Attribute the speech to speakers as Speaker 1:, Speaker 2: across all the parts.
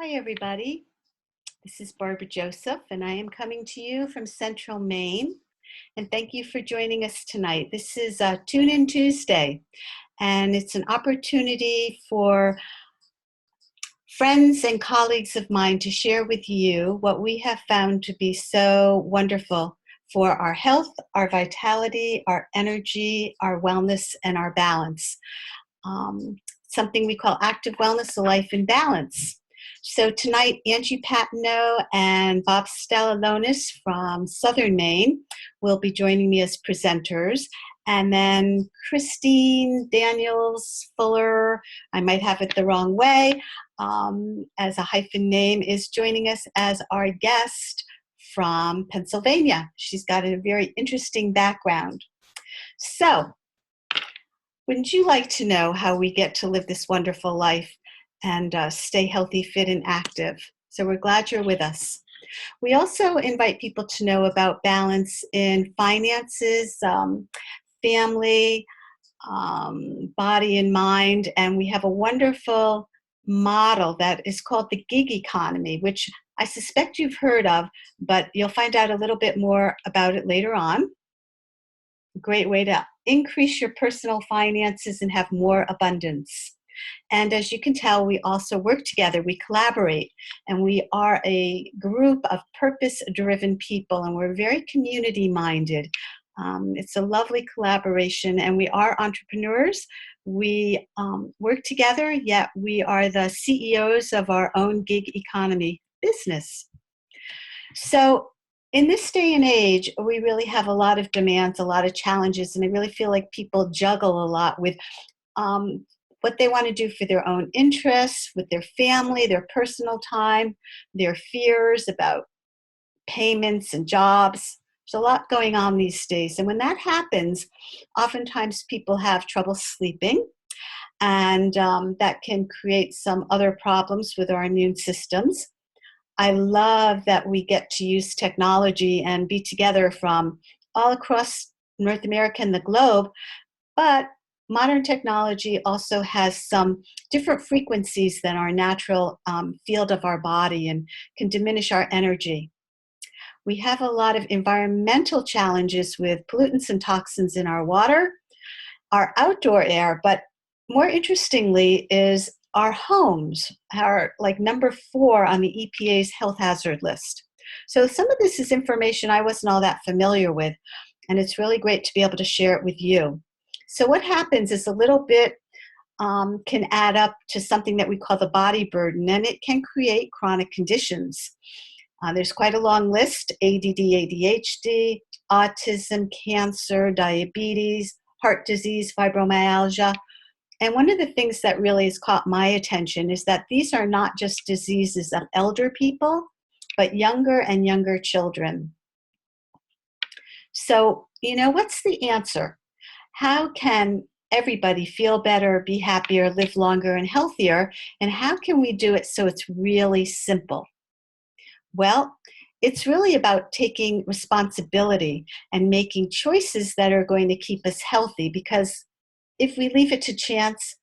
Speaker 1: Hi, everybody. This is Barbara Joseph, and I am coming to you from Central Maine. And thank you for joining us tonight. This is Tune In Tuesday, and it's an opportunity for friends and colleagues of mine to share with you what we have found to be so wonderful for our health, our vitality, our energy, our wellness, and our balance. Something we call active wellness, a life in balance. So tonight, Angie Patino and Bob Stalalonis from Southern Maine will be joining me as presenters. And then Christine Daniels Fuller, I might have it the wrong way, as a hyphen name, is joining us as our guest from Pennsylvania. She's got a very interesting background. So, wouldn't you like to know how we get to live this wonderful life and stay healthy, fit, and active? So we're glad you're with us. We also invite people to know about balance in finances, family, body and mind, and we have a wonderful model that is called the gig economy, which I suspect you've heard of, but you'll find out a little bit more about it later on. A great way to increase your personal finances and have more abundance. And as you can tell, we also work together, we collaborate, and we are a group of purpose-driven people, and we're very community-minded. It's a lovely collaboration, and we are entrepreneurs. We work together, yet we are the CEOs of our own gig economy business. So in this day and age, we really have a lot of demands, a lot of challenges, and I really feel like people juggle a lot with what they want to do for their own interests, with their family, their personal time, their fears about payments and jobs. There's a lot going on these days. And when that happens, oftentimes people have trouble sleeping, and that can create some other problems with our immune systems. I love that we get to use technology and be together from all across North America and the globe, but modern technology also has some different frequencies than our natural field of our body and can diminish our energy. We have a lot of environmental challenges with pollutants and toxins in our water, our outdoor air, but more interestingly is our homes are like number 4 on the EPA's health hazard list. So some of this is information I wasn't all that familiar with, and it's really great to be able to share it with you. So what happens is a little bit can add up to something that we call the body burden, and it can create chronic conditions. There's quite a long list: ADD, ADHD, autism, cancer, diabetes, heart disease, fibromyalgia. And one of the things that really has caught my attention is that these are not just diseases of elder people, but younger and younger children. So, what's the answer? How can everybody feel better, be happier, live longer and healthier? And how can we do it so it's really simple? Well, it's really about taking responsibility and making choices that are going to keep us healthy, because if we leave it to chance,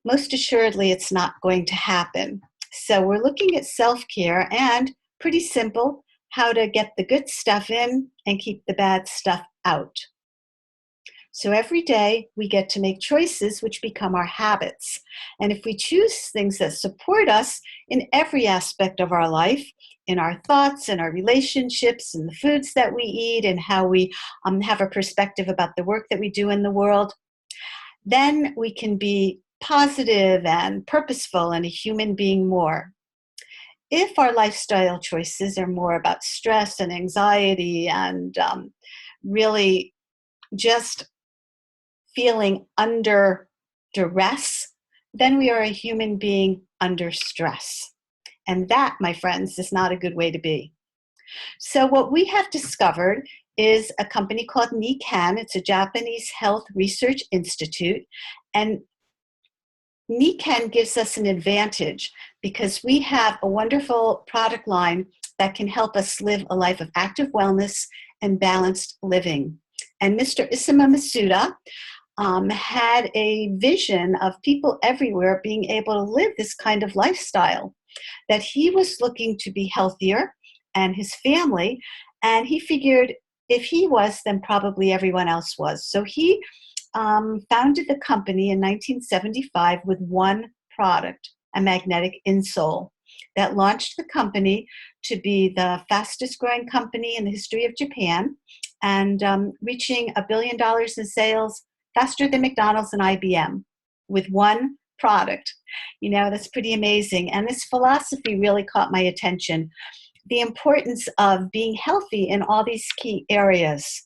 Speaker 1: most assuredly it's not going to happen. So we're looking at self-care and, pretty simple, how to get the good stuff in and keep the bad stuff out. So every day we get to make choices which become our habits. And if we choose things that support us in every aspect of our life, in our thoughts and our relationships and the foods that we eat and how we have a perspective about the work that we do in the world, then we can be positive and purposeful and a human being more. If our lifestyle choices are more about stress and anxiety and really just feeling under duress, then we are a human being under stress. And that, my friends, is not a good way to be. So what we have discovered is a company called Nikan. It's a Japanese health research institute. And Nikan gives us an advantage because we have a wonderful product line that can help us live a life of active wellness and balanced living. And Mr. Isama Masuda had a vision of people everywhere being able to live this kind of lifestyle. that he was looking to be healthier and his family, and he figured if he was, then probably everyone else was. So he founded the company in 1975 with one product, a magnetic insole, that launched the company to be the fastest growing company in the history of Japan, and reaching $1 billion in sales faster than McDonald's and IBM with one product. You know, that's pretty amazing. And this philosophy really caught my attention. The importance of being healthy in all these key areas,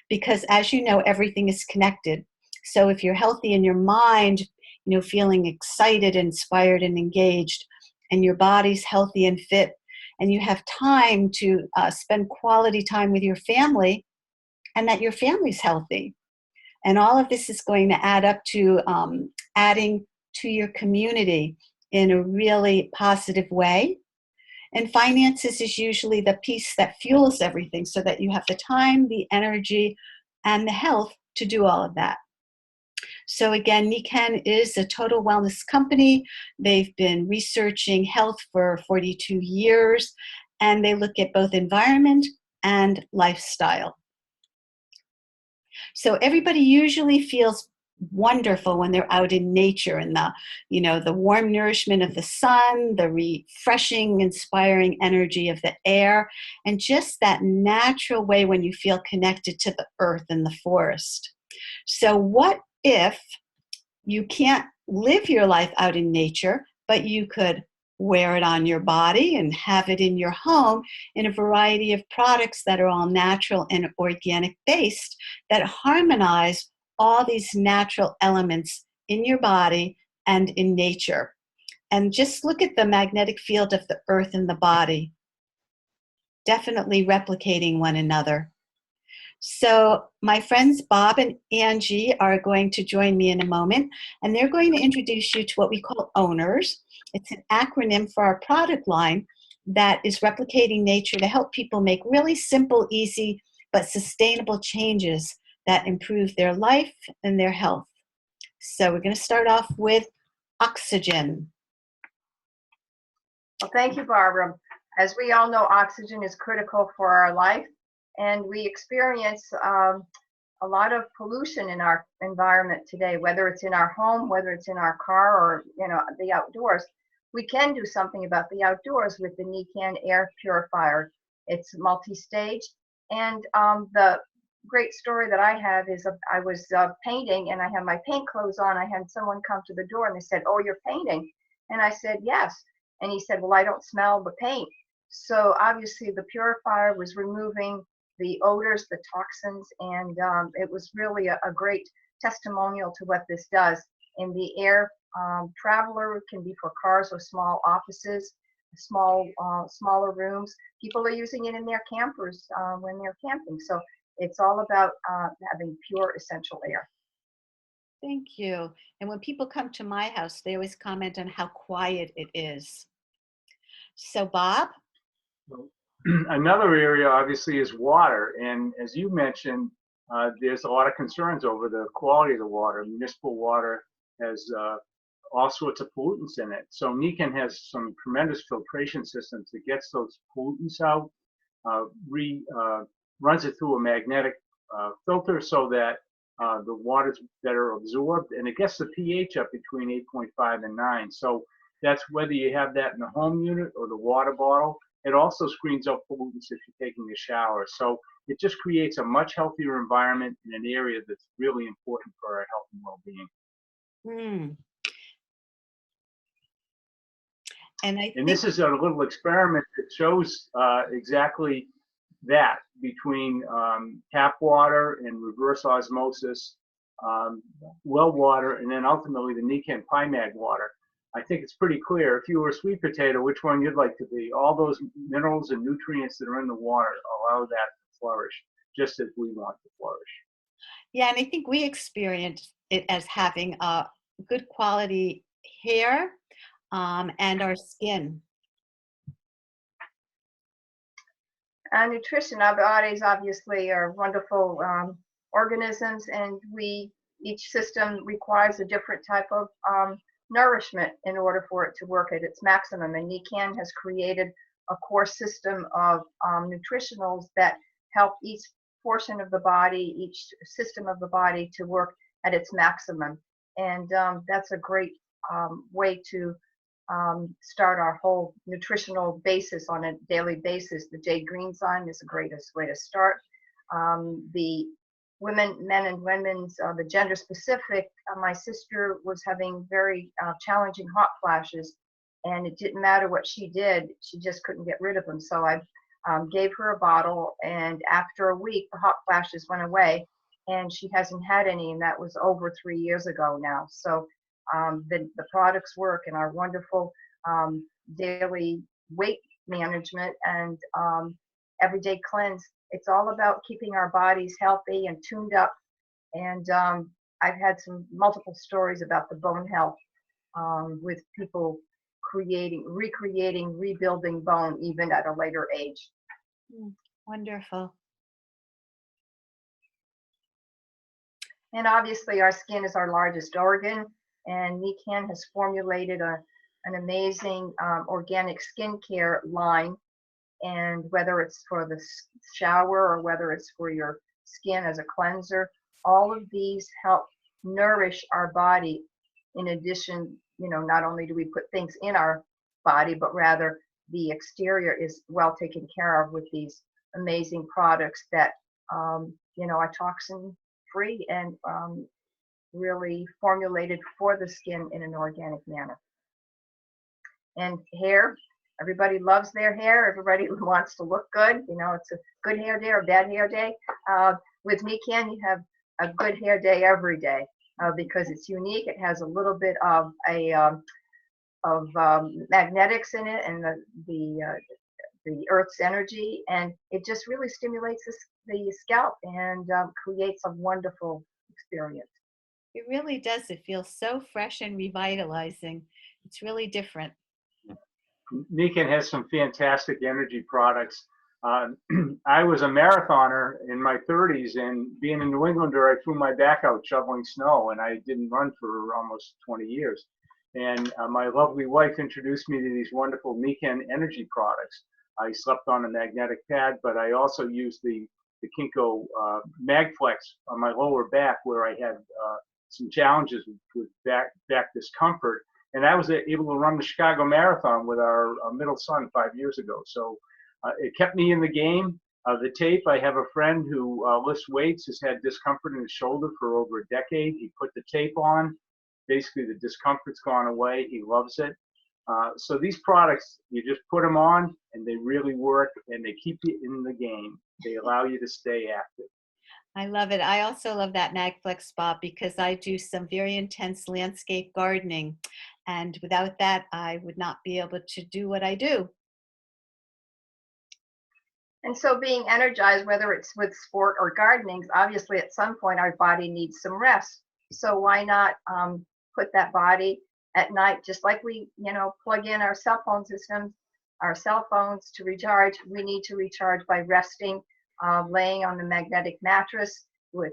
Speaker 1: because as you know, everything is connected. So if you're healthy in your mind, you know, feeling excited, inspired, and engaged, and your body's healthy and fit, and you have time to spend quality time with your family, and that your family's healthy. And all of this is going to add up to adding to your community in a really positive way. And finances is usually the piece that fuels everything, so that you have the time, the energy, and the health to do all of that. So again, Nikken is a total wellness company. They've been researching health for 42 years, and they look at both environment and lifestyle. So everybody usually feels wonderful when they're out in nature, and the warm nourishment of the sun, the refreshing, inspiring energy of the air, and just that natural way when you feel connected to the earth and the forest. So what if you can't live your life out in nature, but you could wear it on your body and have it in your home in a variety of products that are all natural and organic based, that harmonize all these natural elements in your body and in nature. And just look at the magnetic field of the earth and the body, definitely replicating one another. So my friends Bob and Angie are going to join me in a moment, and they're going to introduce you to what we call owners. It's an acronym for our product line that is replicating nature to help people make really simple, easy, but sustainable changes that improve their life and their health. So we're going to start off with oxygen.
Speaker 2: Well, thank you, Barbara. As we all know, oxygen is critical for our life, and we experience a lot of pollution in our environment today, whether it's in our home, whether it's in our car, or the outdoors. We can do something about the outdoors with the Nikken air purifier. It's multi-stage, and the great story that I have is I was painting, and I had my paint clothes on. I had someone come to the door, and they said, "Oh, you're painting?" And I said, "Yes." And he said, "Well, I don't smell the paint." So obviously the purifier was removing the odors, the toxins, and it was really a great testimonial to what this does. In the air traveler, can be for cars or small offices, smaller rooms. People are using it in their campers when they're camping. So it's all about having pure essential air.
Speaker 1: Thank you. And when people come to my house, they always comment on how quiet it is. So Bob?
Speaker 3: Another area obviously is water, and as you mentioned, there's a lot of concerns over the quality of the water. Municipal water has all sorts of pollutants in it. So Nikken has some tremendous filtration systems that gets those pollutants out, runs it through a magnetic filter so that the water's better absorbed, and it gets the pH up between 8.5 and 9. So that's whether you have that in the home unit or the water bottle. It also screens out pollutants if you're taking a shower. So it just creates a much healthier environment in an area that's really important for our health and well-being. And this is a little experiment that shows exactly that between tap water and reverse osmosis, well water, and then ultimately the Nikken Mag water. I think it's pretty clear, if you were a sweet potato, which one you'd like to be. All those minerals and nutrients that are in the water allow that to flourish, just as we want to flourish.
Speaker 1: Yeah, and I think we experience it as having good quality hair and our skin.
Speaker 2: Nutrition, our bodies obviously are wonderful organisms, and each system requires a different type of nourishment in order for it to work at its maximum. And Nikan has created a core system of nutritionals that help each portion of the body, each system of the body to work at its maximum. And that's a great way to start our whole nutritional basis on a daily basis. The Jade Green Sign is the greatest way to start. The women, men and women's, the gender specific, my sister was having very challenging hot flashes, and it didn't matter what she did, she just couldn't get rid of them. So I gave her a bottle, and after a week, the hot flashes went away, and she hasn't had any, and that was over 3 years ago now. So the products work, and our wonderful daily weight management and everyday cleanse. It's all about keeping our bodies healthy and tuned up. And I've had some multiple stories about the bone health with people recreating, rebuilding bone even at a later age.
Speaker 1: Wonderful.
Speaker 2: And obviously our skin is our largest organ, and Nikan has formulated an amazing organic skincare line. And whether it's for the shower or whether it's for your skin as a cleanser, all of these help nourish our body. In addition, not only do we put things in our body, but rather the exterior is well taken care of with these amazing products that are toxin free and really formulated for the skin in an organic manner. And hair, everybody loves their hair. Everybody wants to look good. It's a good hair day or a bad hair day. With Nikan, you have a good hair day every day because it's unique. It has a little bit of magnetics in it and the Earth's energy, and it just really stimulates the scalp and creates a wonderful experience.
Speaker 1: It really does. It feels so fresh and revitalizing. It's really different.
Speaker 3: Nikan has some fantastic energy products. I was a marathoner in my 30s, and being a New Englander, I threw my back out shoveling snow, and I didn't run for almost 20 years. And my lovely wife introduced me to these wonderful Nikan energy products. I slept on a magnetic pad, but I also used the Kinko MagFlex on my lower back, where I had some challenges with back discomfort. And I was able to run the Chicago Marathon with our middle son 5 years ago. So it kept me in the game. The tape, I have a friend who lifts weights, has had discomfort in his shoulder for over a decade. He put the tape on. Basically, the discomfort's gone away. He loves it. So these products, you just put them on, and they really work, and they keep you in the game. They allow you to stay active.
Speaker 1: I love it. I also love that MagFlex spot because I do some very intense landscape gardening. And without that, I would not be able to do what I do.
Speaker 2: And so being energized, whether it's with sport or gardening, obviously at some point our body needs some rest. So why not put that body at night, just like we, plug in our cell phone systems, our cell phones to recharge. We need to recharge by resting, laying on the magnetic mattress, with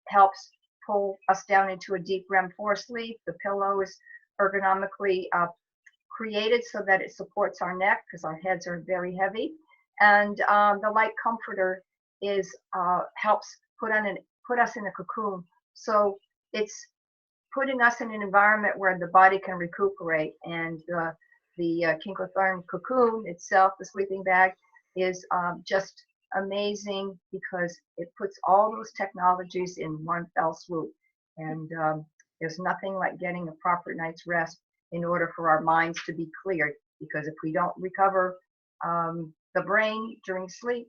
Speaker 2: helps pull us down into a deep REM sleep. The pillow is ergonomically created so that it supports our neck because our heads are very heavy. And the light comforter is helps put us in a cocoon. So it's putting us in an environment where the body can recuperate. And the Kinkotherm cocoon itself, the sleeping bag, is just amazing because it puts all those technologies in one fell swoop. And there's nothing like getting a proper night's rest in order for our minds to be cleared. Because if we don't recover the brain during sleep,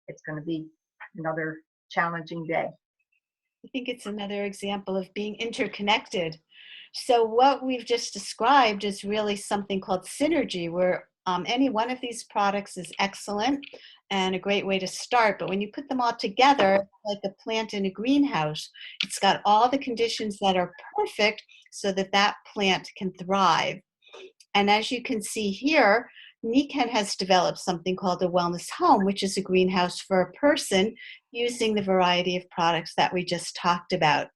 Speaker 2: it's going to be another challenging day.
Speaker 1: I think it's another example of being interconnected. So what we've just described is really something called synergy, where any one of these products is excellent and a great way to start. But when you put them all together, like a plant in a greenhouse, it's got all the conditions that are perfect so that that plant can thrive. And as you can see here, Nikan has developed something called a wellness home, which is a greenhouse for a person using the variety of products that we just talked about.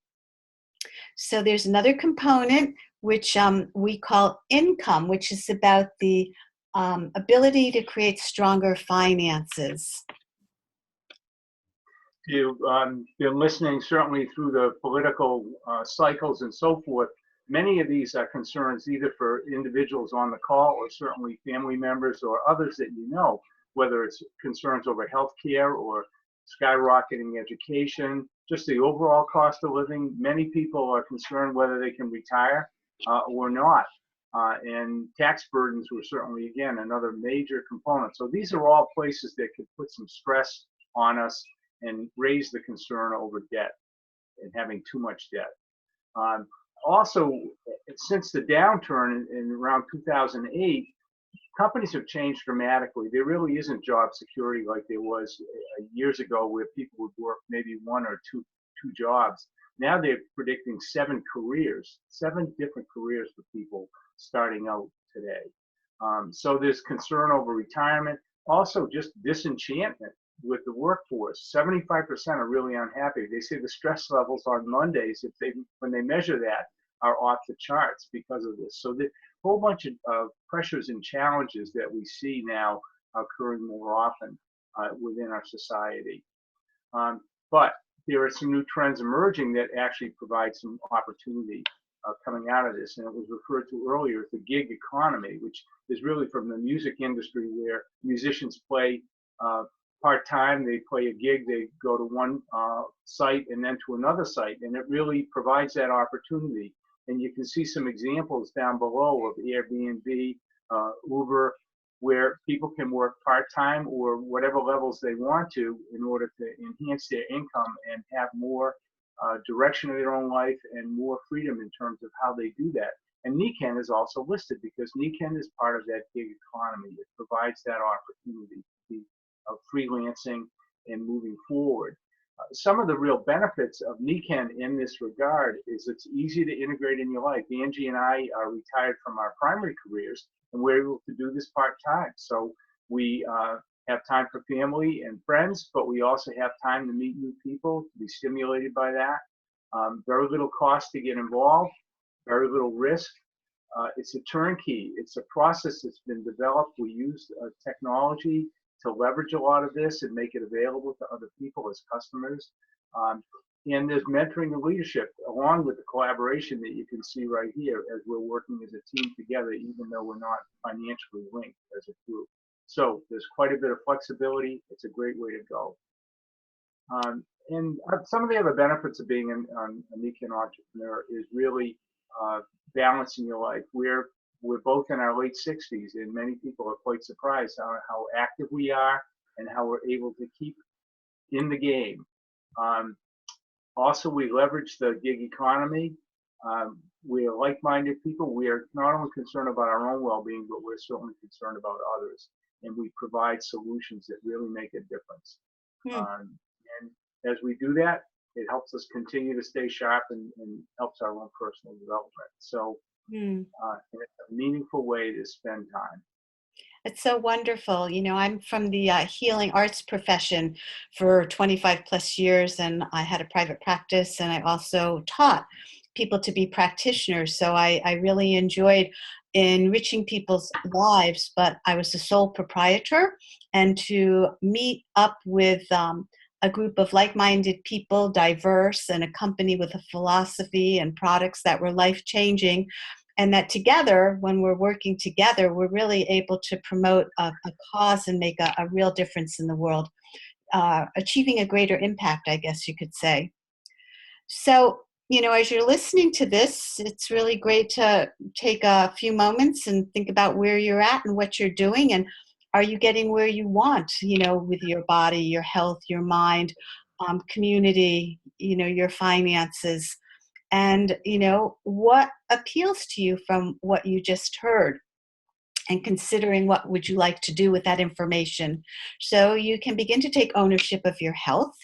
Speaker 1: So there's another component which we call income, which is about the ability to create stronger finances.
Speaker 3: You've been listening certainly through the political cycles and so forth. Many of these are concerns either for individuals on the call or certainly family members or others that you know, whether it's concerns over health care or skyrocketing education, just the overall cost of living. Many people are concerned whether they can retire or not. And tax burdens were certainly, again, another major component. So these are all places that could put some stress on us and raise the concern over debt and having too much debt. Also, since the downturn in around 2008, companies have changed dramatically. There really isn't job security like there was years ago, where people would work maybe one or two jobs. Now they're predicting 7 different careers for people starting out today. So there's concern over retirement, also just disenchantment with the workforce. 75% are really unhappy. They say the stress levels on Mondays, when they measure that, are off the charts because of this. So the whole bunch of pressures and challenges that we see now occurring more often within our society. But there are some new trends emerging that actually provide some opportunity coming out of this. And it was referred to earlier as the gig economy, which is really from the music industry, where musicians play part-time, they play a gig, they go to one site and then to another site, and it really provides that opportunity. And you can see some examples down below of Airbnb, Uber, where people can work part-time or whatever levels they want to in order to enhance their income and have more direction of their own life and more freedom in terms of how they do that. And NECAN is also listed because NECAN is part of that gig economy. It provides that opportunity of freelancing and moving forward. Some of the real benefits of NECAN in this regard is it's easy to integrate in your life. Angie and I are retired from our primary careers, and we're able to do this part-time. So we have time for family and friends, but we also have time to meet new people, to be stimulated by that. Very little cost to get involved, very little risk. It's a turnkey. It's a process that's been developed. We use technology to leverage a lot of this and make it available to other people as customers. And there's mentoring and leadership along with the collaboration that you can see right here as we're working as a team together, even though we're not financially linked as a group. So there's quite a bit of flexibility. It's a great way to go. And some of the other benefits of being a NECAN entrepreneur is really balancing your life. We're both in our late 60s, and many people are quite surprised how active we are and how we're able to keep in the game. Also, we leverage the gig economy. We are like-minded people. We are not only concerned about our own well-being, but we're certainly concerned about others. And we provide solutions that really make a difference. And as we do that, it helps us continue to stay sharp and helps our own personal development. So it's a meaningful way to spend time.
Speaker 1: It's so wonderful. You know, I'm from the healing arts profession for 25 plus years, and I had a private practice, and I also taught people to be practitioners. So I really enjoyed enriching people's lives, but I was the sole proprietor, and to meet up with a group of like-minded people, diverse, and a company with a philosophy and products that were life-changing, and that together, when we're working together, we're really able to promote a cause and make a real difference in the world, achieving a greater impact, I guess you could say. So, you know, as you're listening to this, it's really great to take a few moments and think about where you're at and what you're doing, and are you getting where you want, you know, with your body, your health, your mind, community, you know, your finances, and, you know, what appeals to you from what you just heard, and considering what would you like to do with that information. So you can begin to take ownership of your health.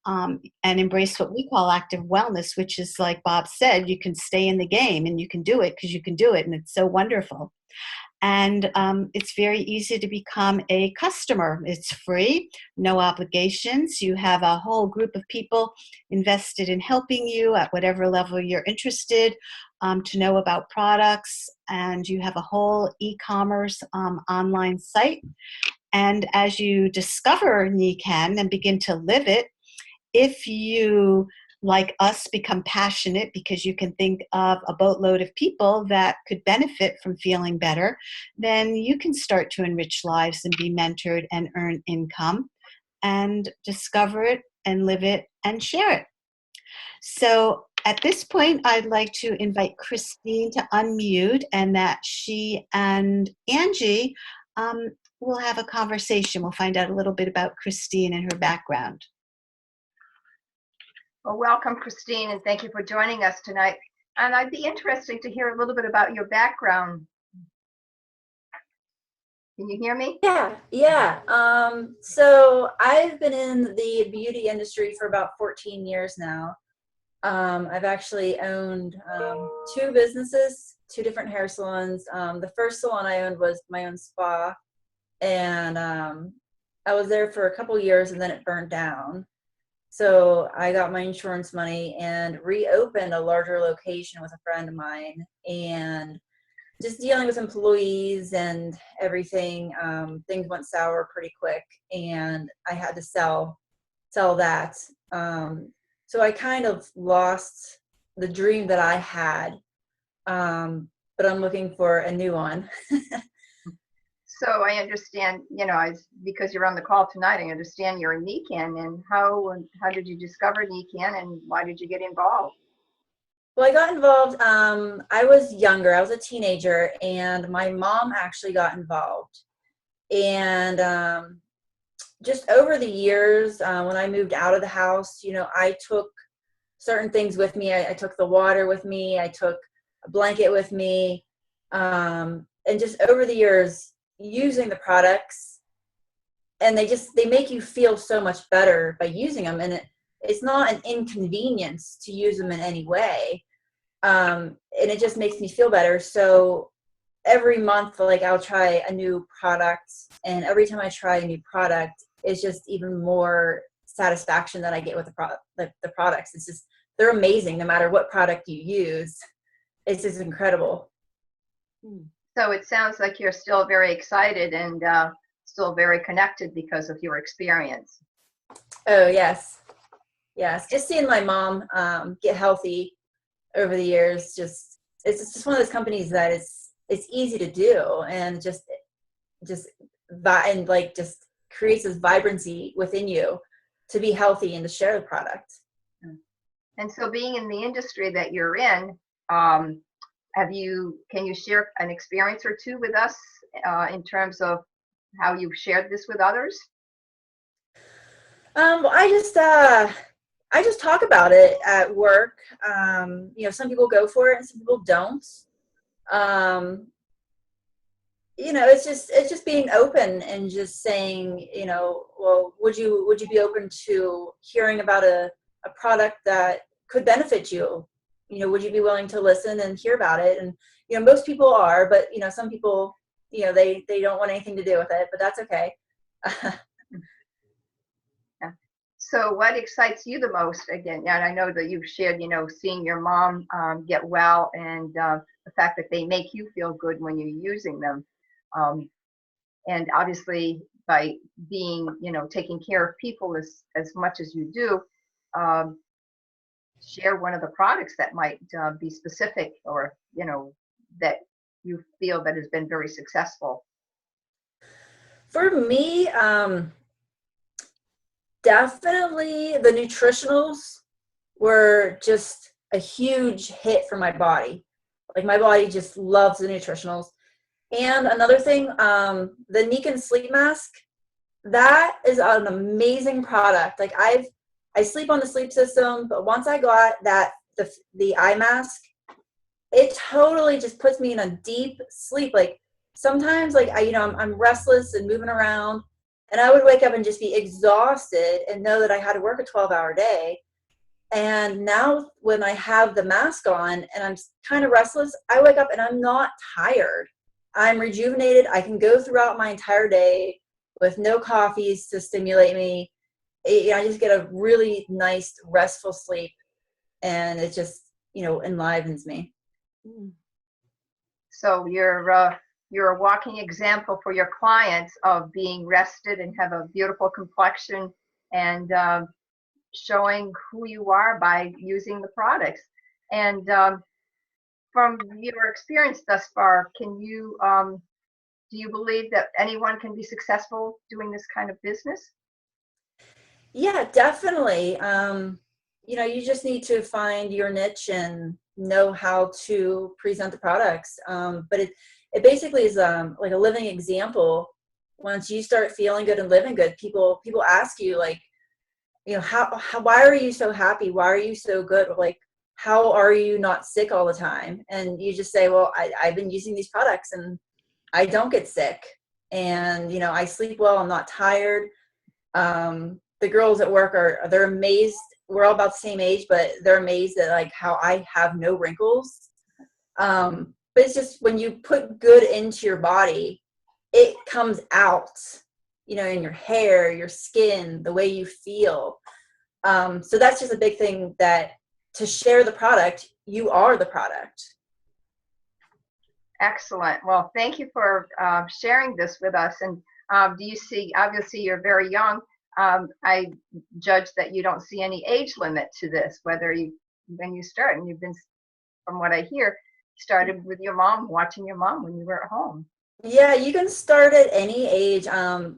Speaker 1: and embrace what we call active wellness, which is like Bob said, you can stay in the game and you can do it because you can do it, and it's so wonderful. And it's very easy to become a customer. It's free, no obligations. You have a whole group of people invested in helping you at whatever level you're interested to know about products. And you have a whole e-commerce online site. And as you discover Nikan and begin to live it, if you, like us, become passionate because you can think of a boatload of people that could benefit from feeling better, then you can start to enrich lives and be mentored and earn income and discover it and live it and share it. So at this point, I'd like to invite Christine to unmute, and that she and Angie will have a conversation. We'll find out a little bit about Christine and her background.
Speaker 2: Well, welcome, Christine, and thank you for joining us tonight. And I'd be interested to hear a little bit about your background. Can you hear me?
Speaker 4: Yeah. So I've been in the beauty industry for about 14 years now. I've actually owned 2 businesses, 2 different hair salons. The first salon I owned was my own spa, and I was there for a couple years, and then it burned down. So I got my insurance money and reopened a larger location with a friend of mine, and just dealing with employees and everything, things went sour pretty quick, and I had to sell that. So I kind of lost the dream that I had, but I'm looking for a new one.
Speaker 2: So I understand, because you're on the call tonight, I understand you're a Nikan, and how did you discover Nikan, and why did you get involved?
Speaker 4: Well, I got involved, I was younger, I was a teenager, and my mom actually got involved. And just over the years, when I moved out of the house, I took certain things with me. I took the water with me, I took a blanket with me, and just over the years, using the products, and they make you feel so much better by using them, and it's not an inconvenience to use them in any way, and it just makes me feel better. So every month, like, I'll try a new product, and every time I try a new product, it's just even more satisfaction that I get with the products. It's just, they're amazing no matter what product you use. It's just incredible.
Speaker 2: So it sounds like you're still very excited and still very connected because of your experience.
Speaker 4: Oh, yes. Just seeing my mom get healthy over the years, it's just one of those companies that it's easy to do, and just creates this vibrancy within you to be healthy and to share the product.
Speaker 2: And so, being in the industry that you're in, can you share an experience or two with us in terms of how you've shared this with others?
Speaker 4: Well, I just talk about it at work. Some people go for it and some people don't. It's just being open and just saying, well, would you be open to hearing about a product that could benefit you? Would you be willing to listen and hear about it? And, most people are, but, some people, they don't want anything to do with it, but that's okay.
Speaker 2: Yeah. So what excites you the most? Again, and I know that you've shared, seeing your mom get well, and the fact that they make you feel good when you're using them. And obviously by being, taking care of people as much as you do, share one of the products that might be specific, or, that you feel that has been very successful.
Speaker 4: For me, definitely the nutritionals were just a huge hit for my body. Like, my body just loves the nutritionals. And another thing, the Nikan sleep mask, that is an amazing product. Like, I sleep on the sleep system, but once I got the eye mask, it totally just puts me in a deep sleep. Like, sometimes, like, I'm restless and moving around, And I would wake up and just be exhausted and know that I had to work a 12-hour day. And now when I have the mask on and I'm kind of restless, I wake up and I'm not tired. I'm rejuvenated. I can go throughout my entire day with no coffees to stimulate me. I just get a really nice, restful sleep, and it just, enlivens me.
Speaker 2: So you're a walking example for your clients of being rested and have a beautiful complexion, and showing who you are by using the products. And from your experience thus far, can you do you believe that anyone can be successful doing this kind of business?
Speaker 4: Yeah, definitely. You just need to find your niche and know how to present the products. But it basically is like a living example. Once you start feeling good and living good, people ask you, like, how why are you so happy? Why are you so good? Like, how are you not sick all the time? And you just say, well, I've been using these products and I don't get sick. And, I sleep well. I'm not tired. The girls at work they're amazed. We're all about the same age, but they're amazed at like how I have no wrinkles. But it's just when you put good into your body, it comes out, in your hair, your skin, the way you feel. So that's just a big thing, that to share the product, you are the product.
Speaker 2: Excellent. Well, thank you for sharing this with us. And do you see, obviously you're very young. I judge that you don't see any age limit to this, when you start, and you've been, from what I hear, started with your mom, watching your mom when you were at home.
Speaker 4: Yeah, you can start at any age. I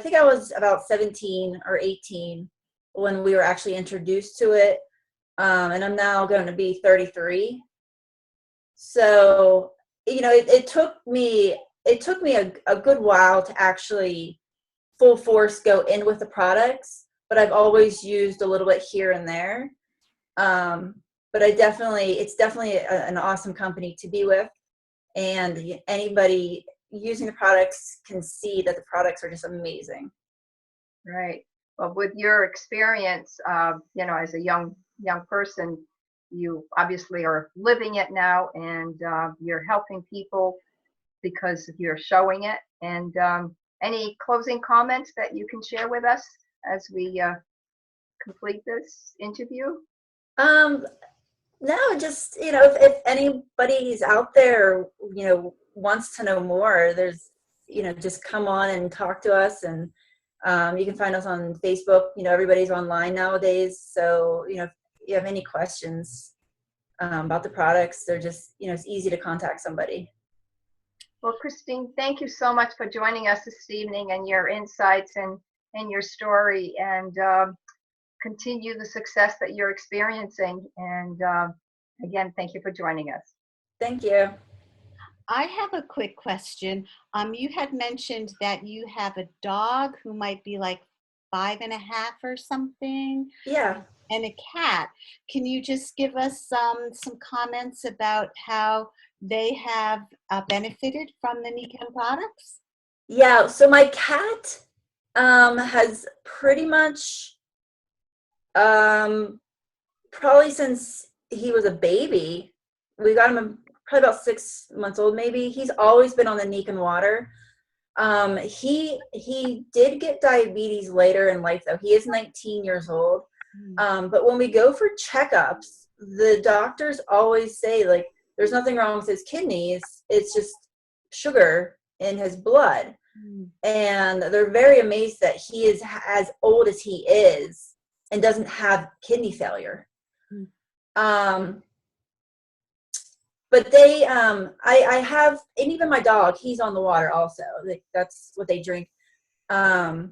Speaker 4: think I was about 17 or 18 when we were actually introduced to it. And I'm now going to be 33. So, it took me a good while to actually full force go in with the products, but I've always used a little bit here and there. But it's definitely an awesome company to be with. And anybody using the products can see that the products are just amazing.
Speaker 2: Right. Well, with your experience, as a young person, you obviously are living it now, and you're helping people because you're showing it. And any closing comments that you can share with us as we complete this interview?
Speaker 4: No, just, if anybody's out there, wants to know more, there's, just come on and talk to us. And you can find us on Facebook. Everybody's online nowadays. So, if you have any questions about the products, they're just, it's easy to contact somebody.
Speaker 2: Well, Christine, thank you so much for joining us this evening, and your insights and your story, and continue the success that you're experiencing. And again, thank you for joining us.
Speaker 4: Thank you.
Speaker 1: I have a quick question. You had mentioned that you have a dog who might be like 5.5 or something.
Speaker 4: Yeah.
Speaker 1: And a cat. Can you just give us some comments about how they have benefited from the Nikan products?
Speaker 4: Yeah. So my cat has pretty much probably since he was a baby. We got him probably about 6 months old, maybe. He's always been on the Nikan water. He did get diabetes later in life, though. He is 19 years old. But when we go for checkups, the doctors always say, like, there's nothing wrong with his kidneys. It's just sugar in his blood. And they're very amazed that he is as old as he is and doesn't have kidney failure. But they, I have, and even my dog, he's on the water also. Like, that's what they drink. But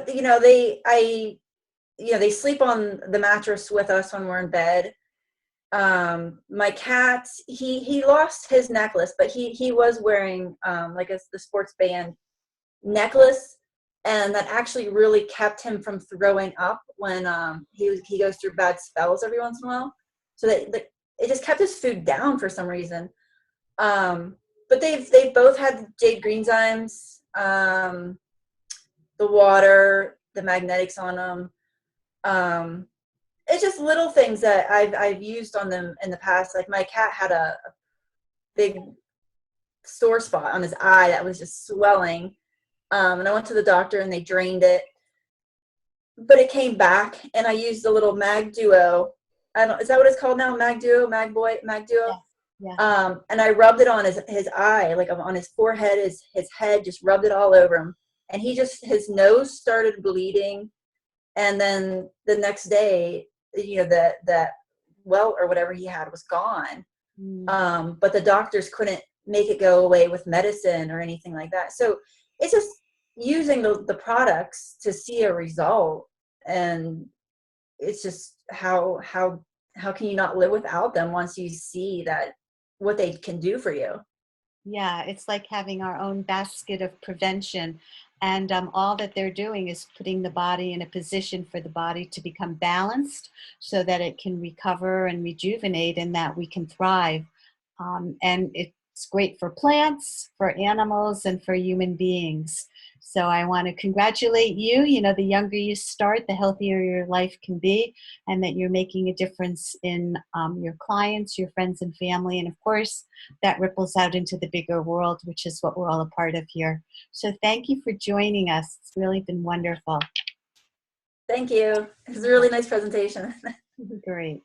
Speaker 4: they sleep on the mattress with us when we're in bed. My cat, he lost his necklace, but he was wearing the sports band necklace, and that actually really kept him from throwing up when he goes through bad spells every once in a while. So that it just kept his food down for some reason. But they've both had jade green zymes. the water, the magnetics on them. It's just little things that I've used on them in the past. Like my cat had a big sore spot on his eye that was just swelling. And I went to the doctor and they drained it, but it came back, and I used the little Mag Duo. Is that what it's called now? Mag Duo, Mag Duo.
Speaker 1: Yeah.
Speaker 4: And I rubbed it on his eye, like on his forehead, his head, just rubbed it all over him. And his nose started bleeding. And then the next day, that welt or whatever he had was gone. But the doctors couldn't make it go away with medicine or anything like that. So it's just using the products to see a result. And it's just how can you not live without them once you see that what they can do for you?
Speaker 1: Yeah, it's like having our own basket of prevention. And all that they're doing is putting the body in a position for the body to become balanced so that it can recover and rejuvenate and that we can thrive. And it's great for plants, for animals, and for human beings. So I want to congratulate you. You know, the younger you start, the healthier your life can be, and that you're making a difference in your clients, your friends and family. And of course, that ripples out into the bigger world, which is what we're all a part of here. So thank you for joining us. It's really been wonderful.
Speaker 4: Thank you. It was a really nice presentation.
Speaker 1: Great.